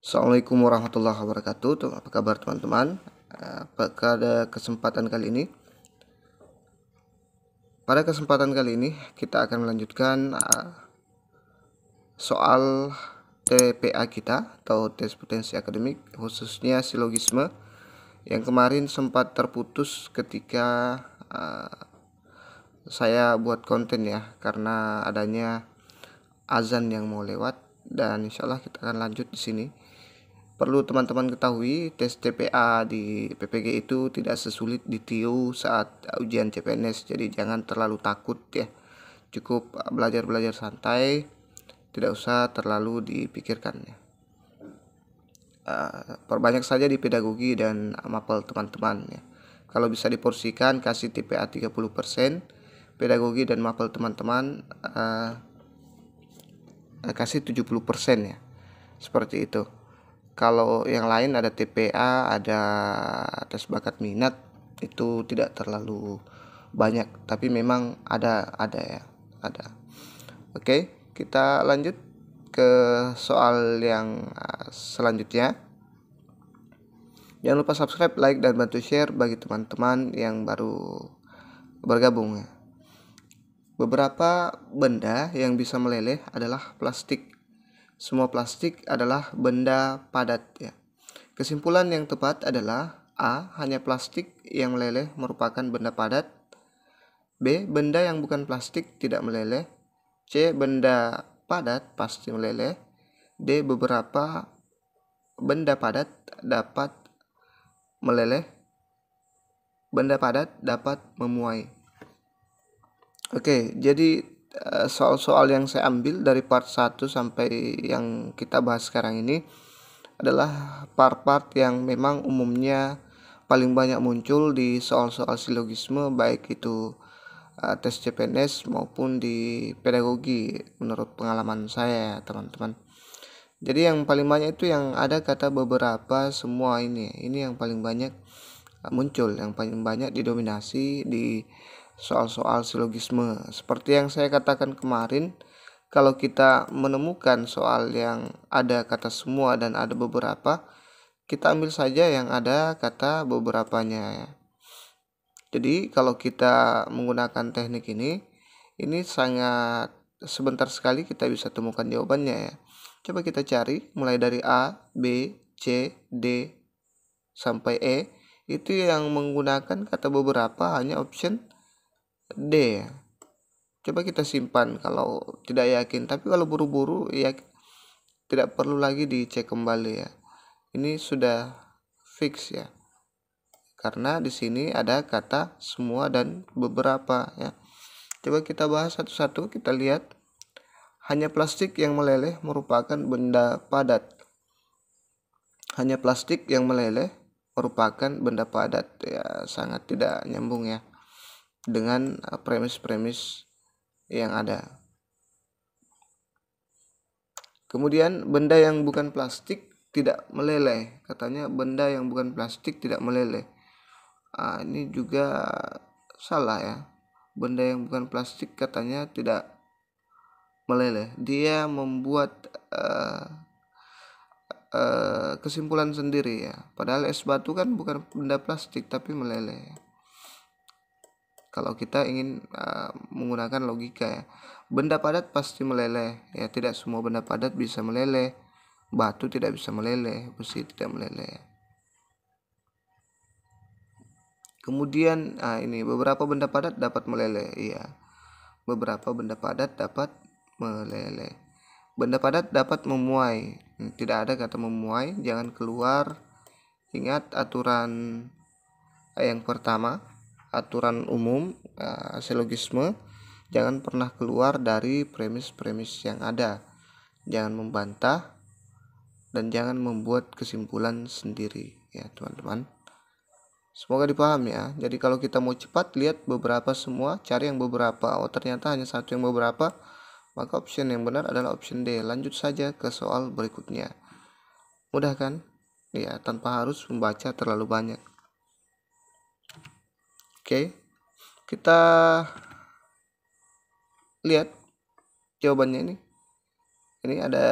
Assalamualaikum warahmatullahi wabarakatuh. Apa kabar teman-teman? Pada kesempatan kali ini kita akan melanjutkan soal TPA kita atau tes potensi akademik, khususnya silogisme yang kemarin sempat terputus ketika saya buat konten ya, karena adanya azan yang mau lewat, dan insyaallah kita akan lanjut di sini. Perlu teman-teman ketahui, tes TPA di PPG itu tidak sesulit di TIU saat ujian CPNS. Jadi jangan terlalu takut ya. Cukup belajar santai, tidak usah terlalu dipikirkan ya. Perbanyak saja di pedagogi dan mapel teman-teman ya. Kalau bisa diporsikan, kasih TPA 30%, pedagogi dan mapel teman-teman kasih 70% ya. Seperti itu. Kalau yang lain ada TPA, ada tes bakat minat, itu tidak terlalu banyak, tapi memang ada ya, ada. Oke, kita lanjut ke soal yang selanjutnya. Jangan lupa subscribe, like, dan bantu share bagi teman-teman yang baru bergabung ya. Beberapa benda yang bisa meleleh adalah plastik. Semua plastik adalah benda padat ya. Kesimpulan yang tepat adalah A. Hanya plastik yang meleleh merupakan benda padat. B. Benda yang bukan plastik tidak meleleh. C. Benda padat pasti meleleh. D. Beberapa benda padat dapat meleleh. Benda padat dapat memuai. Oke, jadi soal-soal yang saya ambil dari part 1 sampai yang kita bahas sekarang ini adalah part-part yang memang umumnya paling banyak muncul di soal-soal silogisme, baik itu tes CPNS maupun di pedagogi menurut pengalaman saya teman-teman. Jadi yang paling banyak itu yang ada kata beberapa, semua ini yang paling banyak muncul, yang paling banyak didominasi di soal-soal silogisme. Seperti yang saya katakan kemarin, kalau kita menemukan soal yang ada kata semua dan ada beberapa, kita ambil saja yang ada kata beberapanya ya. Jadi kalau kita menggunakan teknik ini sangat sebentar sekali kita bisa temukan jawabannya ya. Coba kita cari mulai dari A, B, C, D sampai E. Itu yang menggunakan kata beberapa hanya option D ya. Coba kita simpan kalau tidak yakin, tapi kalau buru-buru ya tidak perlu lagi dicek kembali ya. Ini sudah fix ya. Karena di sini ada kata semua dan beberapa ya. Coba kita bahas satu-satu, kita lihat. Hanya plastik yang meleleh merupakan benda padat. Hanya plastik yang meleleh merupakan benda padat ya, sangat tidak nyambung ya dengan premis-premis yang ada. Kemudian benda yang bukan plastik tidak meleleh. Katanya benda yang bukan plastik tidak meleleh. Ini juga salah ya. Benda yang bukan plastik katanya tidak meleleh. Dia membuat kesimpulan sendiri ya. Padahal es batu kan bukan benda plastik tapi meleleh. Kalau kita ingin menggunakan logika ya, benda padat pasti meleleh ya. Tidak semua benda padat bisa meleleh. Batu tidak bisa meleleh, besi tidak meleleh. Kemudian ini beberapa benda padat dapat meleleh. Iya, beberapa benda padat dapat meleleh. Benda padat dapat memuai. Tidak ada kata memuai, jangan keluar. Ingat aturan yang pertama, aturan umum silogisme, jangan pernah keluar dari premis-premis yang ada. Jangan membantah dan jangan membuat kesimpulan sendiri ya teman-teman. Semoga dipahami ya. Jadi kalau kita mau cepat, lihat beberapa semua, cari yang beberapa. Oh ternyata hanya satu yang beberapa, maka option yang benar adalah option D. Lanjut saja ke soal berikutnya. Mudah kan? Ya, tanpa harus membaca terlalu banyak. Oke, kita lihat jawabannya ini. Ini ada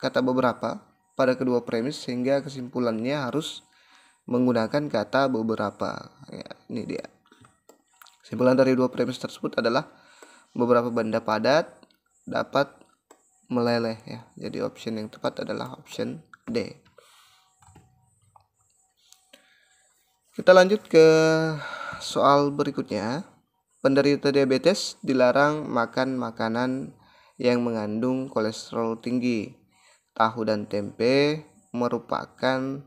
kata beberapa. pada kedua premis sehingga kesimpulannya harus menggunakan kata beberapa. Ya, ini dia. Kesimpulan dari dua premis tersebut adalah beberapa benda padat dapat meleleh ya. Jadi option yang tepat adalah option D. Kita lanjut ke soal berikutnya. Penderita diabetes dilarang makan makanan yang mengandung kolesterol tinggi. Tahu dan tempe merupakan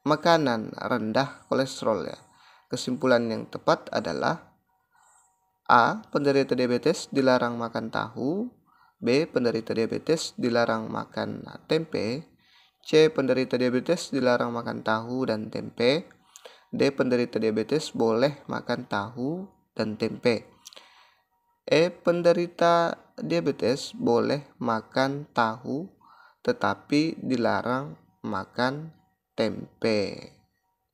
makanan rendah kolesterol ya. Kesimpulan yang tepat adalah A. Penderita diabetes dilarang makan tahu. B. Penderita diabetes dilarang makan tempe. C. Penderita diabetes dilarang makan tahu dan tempe. D. Penderita diabetes boleh makan tahu dan tempe. E. Penderita diabetes boleh makan tahu tetapi dilarang makan tempe.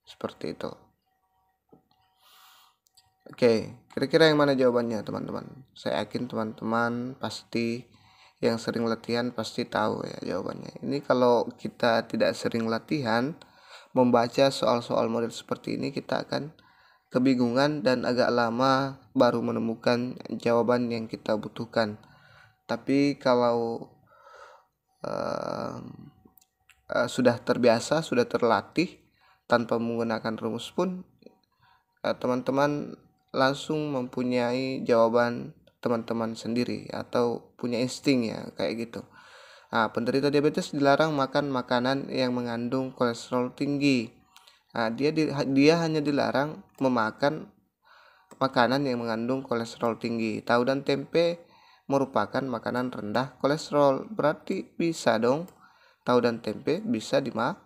Seperti itu. Oke, kira-kira yang mana jawabannya teman-teman? Saya yakin teman-teman pasti yang sering latihan pasti tahu ya jawabannya. Ini kalau kita tidak sering latihan membaca soal-soal model seperti ini, kita akan kebingungan dan agak lama baru menemukan jawaban yang kita butuhkan. Tapi kalau sudah terbiasa, sudah terlatih tanpa menggunakan rumus pun, teman-teman langsung mempunyai jawaban teman-teman sendiri atau punya insting ya kayak gitu. Nah, penderita diabetes dilarang makan makanan yang mengandung kolesterol tinggi. Nah, dia hanya dilarang memakan makanan yang mengandung kolesterol tinggi. Tahu dan tempe merupakan makanan rendah kolesterol. Berarti bisa dong tahu dan tempe bisa dimakan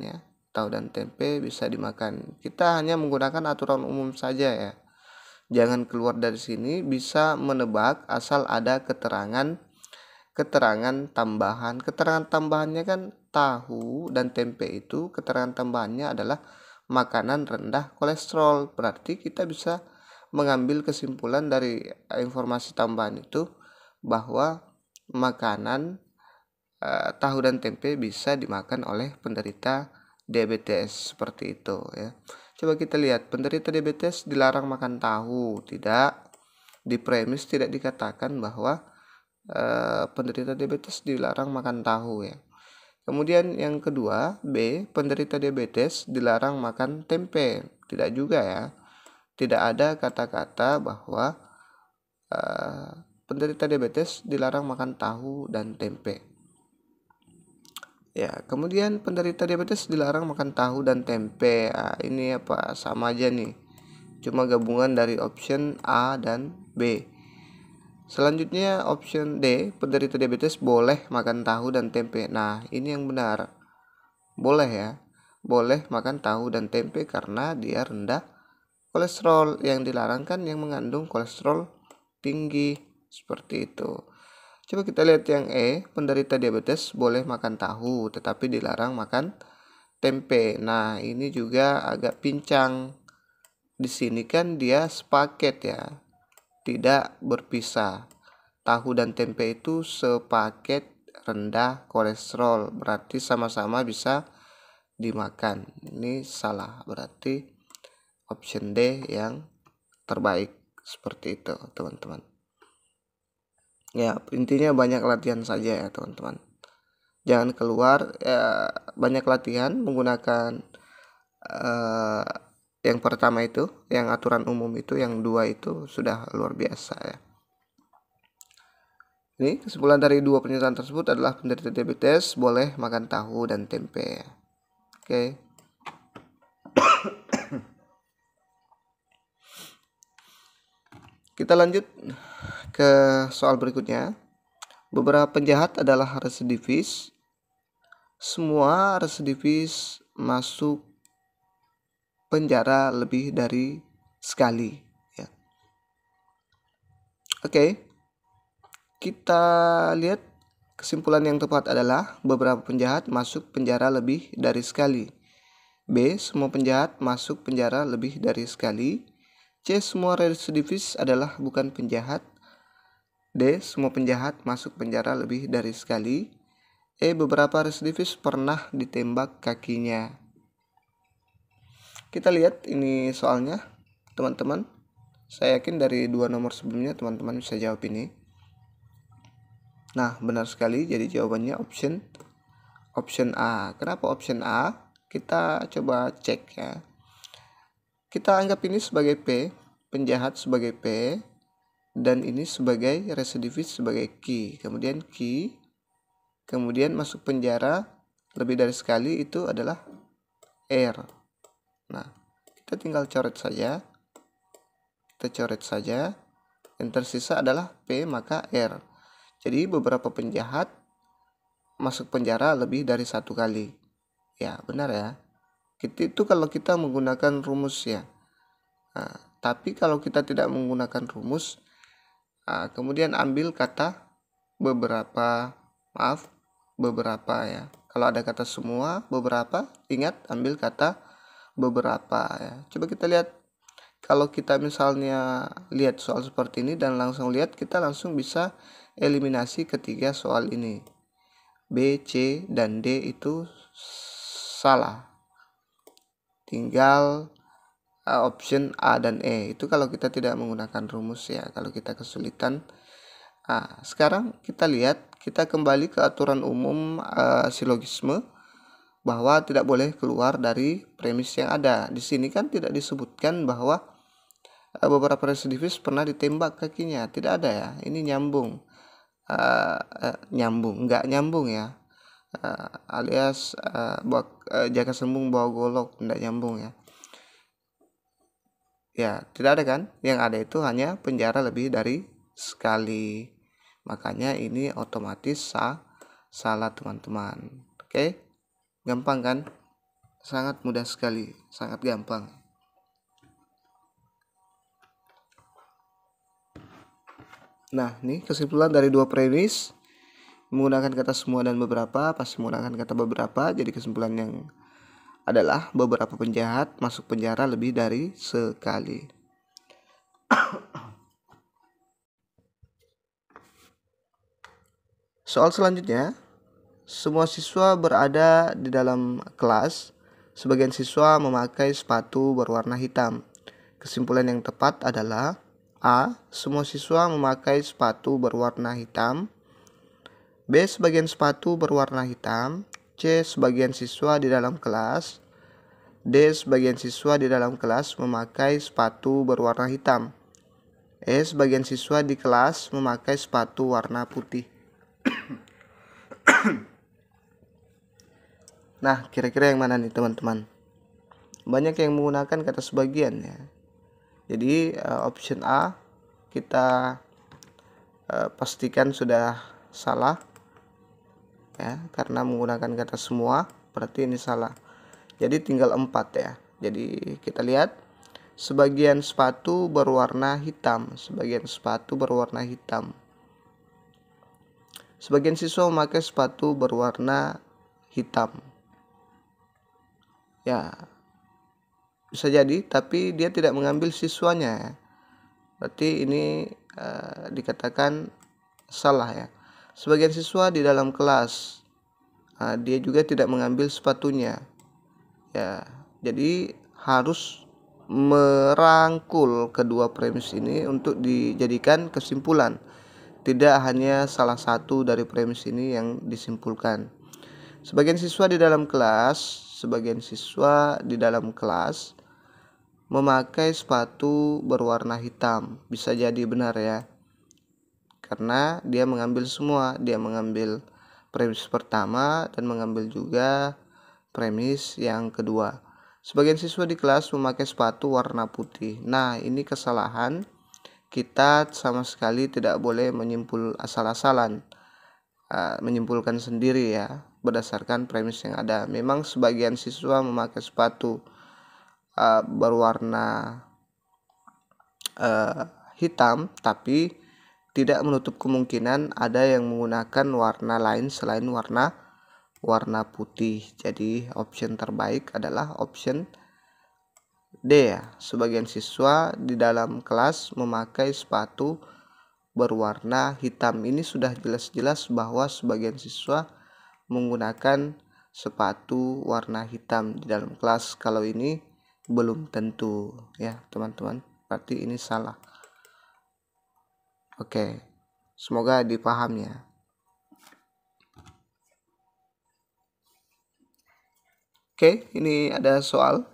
ya. Tahu dan tempe bisa dimakan. Kita hanya menggunakan aturan umum saja ya. Jangan keluar dari sini, bisa menebak asal ada keterangan tambahan. Keterangan tambahannya kan tahu dan tempe itu keterangan tambahannya adalah makanan rendah kolesterol. Berarti kita bisa mengambil kesimpulan dari informasi tambahan itu bahwa makanan tahu dan tempe bisa dimakan oleh penderita diabetes. Seperti itu ya. Coba kita lihat, penderita diabetes dilarang makan tahu. Tidak, di premis tidak dikatakan bahwa penderita diabetes dilarang makan tahu ya. Kemudian yang kedua, B, penderita diabetes dilarang makan tempe. Tidak juga ya. Tidak ada kata-kata bahwa penderita diabetes dilarang makan tahu dan tempe. Ya, kemudian penderita diabetes dilarang makan tahu dan tempe. Nah, ini apa? Sama aja nih. Cuma gabungan dari option A dan B. Selanjutnya option D, penderita diabetes boleh makan tahu dan tempe. Nah, ini yang benar. Boleh ya. Boleh makan tahu dan tempe karena dia rendah kolesterol. Yang dilarang kan yang mengandung kolesterol tinggi. Seperti itu. Coba kita lihat yang E, penderita diabetes boleh makan tahu tetapi dilarang makan tempe. Nah, ini juga agak pincang. Di sini kan dia sepaket ya. Tidak berpisah. Tahu dan tempe itu sepaket rendah kolesterol, berarti sama-sama bisa dimakan. Ini salah, berarti option D yang terbaik. Seperti itu teman-teman. Ya, intinya banyak latihan saja ya teman-teman. Jangan keluar ya, banyak latihan menggunakan yang pertama itu, yang aturan umum itu, yang dua itu sudah luar biasa ya. Ini kesimpulan dari dua pernyataan tersebut adalah penderita diabetes boleh makan tahu dan tempe. Oke. Kita lanjut ke soal berikutnya. Beberapa penjahat adalah residivis. Semua residivis masuk penjara lebih dari sekali ya. Oke. Kita lihat kesimpulan yang tepat adalah beberapa penjahat masuk penjara lebih dari sekali. B, semua penjahat masuk penjara lebih dari sekali. C, semua residivis adalah bukan penjahat. D, semua penjahat masuk penjara lebih dari sekali. beberapa residivis pernah ditembak kakinya. Kita lihat ini soalnya, teman-teman. Saya yakin dari 2 nomor sebelumnya teman-teman bisa jawab ini. Nah, benar sekali. Jadi jawabannya option A. Kenapa option A? Kita coba cek ya. Kita anggap ini sebagai P, penjahat sebagai P, dan ini sebagai residivis sebagai Q. Kemudian masuk penjara lebih dari sekali itu adalah R. Nah, kita tinggal coret saja. Yang tersisa adalah P maka R. Jadi beberapa penjahat masuk penjara lebih dari 1 kali. Ya, benar ya. Itu kalau kita menggunakan rumus ya. Nah, tapi kalau kita tidak menggunakan rumus, kemudian ambil kata beberapa ya. Kalau ada kata semua, beberapa, ingat ambil kata beberapa ya. Coba kita lihat. Kalau kita misalnya lihat soal seperti ini dan langsung lihat, kita langsung bisa eliminasi ketiga soal ini. B, C, dan D itu salah. Tinggal option A dan E. Itu kalau kita tidak menggunakan rumus ya. Kalau kita kesulitan. Sekarang kita lihat, kita kembali ke aturan umum silogisme bahwa tidak boleh keluar dari premis yang ada. Di sini kan tidak disebutkan bahwa beberapa residivis pernah ditembak kakinya. Tidak ada ya. Ini nyambung. Nggak nyambung ya. Alias jaka sembung bawa golok, tidak nyambung ya. Ya, tidak ada kan? Yang ada itu hanya penjara lebih dari sekali. Makanya ini otomatis salah teman-teman. Oke? Gampang kan? Sangat mudah sekali, sangat gampang. Nah, ini kesimpulan dari 2 premis. Menggunakan kata semua dan beberapa, pasti menggunakan kata beberapa. Jadi kesimpulan yang adalah beberapa penjahat masuk penjara lebih dari sekali. Soal selanjutnya, semua siswa berada di dalam kelas. Sebagian siswa memakai sepatu berwarna hitam. Kesimpulan yang tepat adalah A. Semua siswa memakai sepatu berwarna hitam. B. Sebagian sepatu berwarna hitam. C. Sebagian siswa di dalam kelas. D. Sebagian siswa di dalam kelas memakai sepatu berwarna hitam. E. Sebagian siswa di kelas memakai sepatu warna putih. Nah, kira-kira yang mana nih teman-teman? Banyak yang menggunakan kata sebagian ya. Jadi option A kita pastikan sudah salah ya, karena menggunakan kata semua, berarti ini salah. Jadi tinggal 4 ya. Jadi kita lihat sebagian sepatu berwarna hitam. Sebagian siswa memakai sepatu berwarna hitam. Ya, bisa jadi, tapi dia tidak mengambil siswanya. Berarti ini dikatakan salah ya. Sebagian siswa di dalam kelas, dia juga tidak mengambil sepatunya. Ya, jadi harus merangkul kedua premis ini untuk dijadikan kesimpulan. Tidak hanya salah satu dari premis ini yang disimpulkan. Sebagian siswa di dalam kelas memakai sepatu berwarna hitam. Bisa jadi benar ya. Karena dia mengambil semua. Dia mengambil premis pertama dan mengambil juga premis yang kedua. Sebagian siswa di kelas memakai sepatu warna putih. Nah, ini kesalahan. Kita sama sekali tidak boleh menyimpul asal-asalan. Menyimpulkan sendiri ya, berdasarkan premis yang ada. Memang sebagian siswa memakai sepatu berwarna hitam, tapi tidak menutup kemungkinan ada yang menggunakan warna lain selain warna putih. Jadi option terbaik adalah option D ya. Sebagian siswa di dalam kelas memakai sepatu berwarna hitam. Ini sudah jelas-jelas bahwa sebagian siswa menggunakan sepatu warna hitam di dalam kelas. Kalau ini belum tentu ya teman-teman, berarti ini salah. Oke, semoga dipahami ya. Oke, ini ada soal.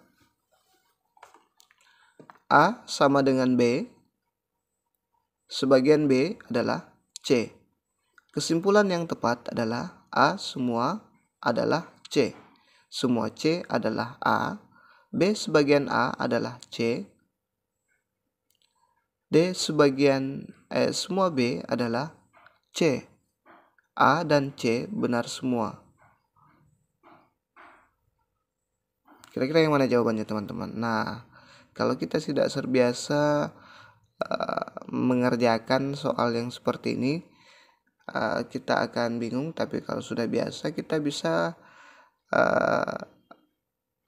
A sama dengan B, sebagian B adalah C. Kesimpulan yang tepat adalah A semua adalah C. Semua C adalah A. B sebagian A adalah C. D sebagian semua B adalah C. A dan C benar semua. Kira-kira yang mana jawabannya teman-teman? Nah, kalau kita tidak terbiasa mengerjakan soal yang seperti ini, kita akan bingung. Tapi kalau sudah biasa, kita bisa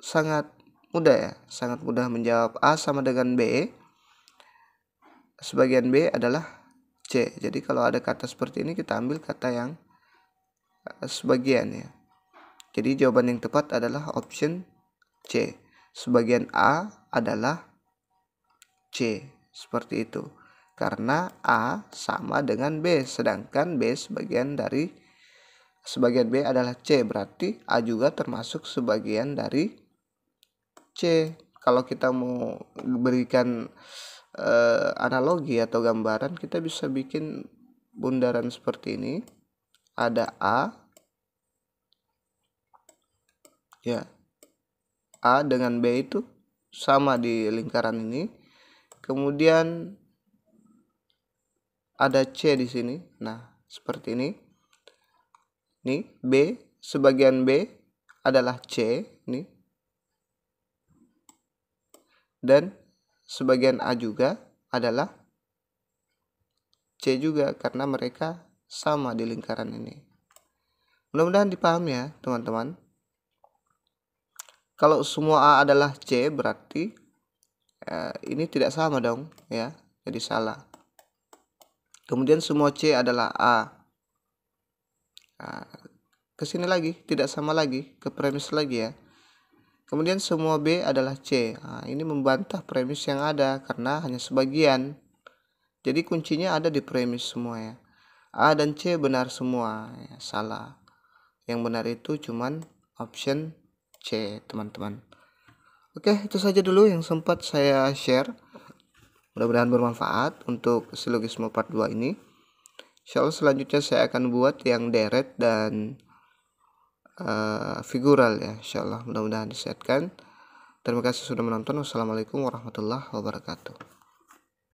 sangat mudah menjawab. A sama dengan B, sebagian B adalah C. Jadi kalau ada kata seperti ini, kita ambil kata yang sebagian ya. Jadi jawaban yang tepat adalah option C. Sebagian A adalah C. Seperti itu. Karena A sama dengan B, sedangkan B sebagian B adalah C, berarti A juga termasuk sebagian dari C. Kalau kita mau berikan analogi atau gambaran, kita bisa bikin bundaran seperti ini. Ada A ya, A dengan B itu sama di lingkaran ini. Kemudian ada C di sini. Nah, seperti ini. Nih, B, sebagian B adalah C, nih. Dan sebagian A juga adalah C juga, karena mereka sama di lingkaran ini. Mudah-mudahan dipahami ya, teman-teman. Kalau semua A adalah C, berarti ini tidak sama dong, ya. Jadi salah. Kemudian semua C adalah A. Nah, ke sini lagi, tidak sama lagi, ke premis lagi ya. Kemudian semua B adalah C. Nah, ini membantah premis yang ada karena hanya sebagian. Jadi kuncinya ada di premis semua ya. A dan C benar semua, ya, salah. Yang benar itu cuman option C, teman-teman. Oke, itu saja dulu yang sempat saya share. Mudah-mudahan bermanfaat untuk silogisme part 2 ini. Insyaallah selanjutnya saya akan buat yang deret dan figural ya. Insyaallah mudah-mudahan disehatkan. Terima kasih sudah menonton. Wassalamualaikum warahmatullahi wabarakatuh.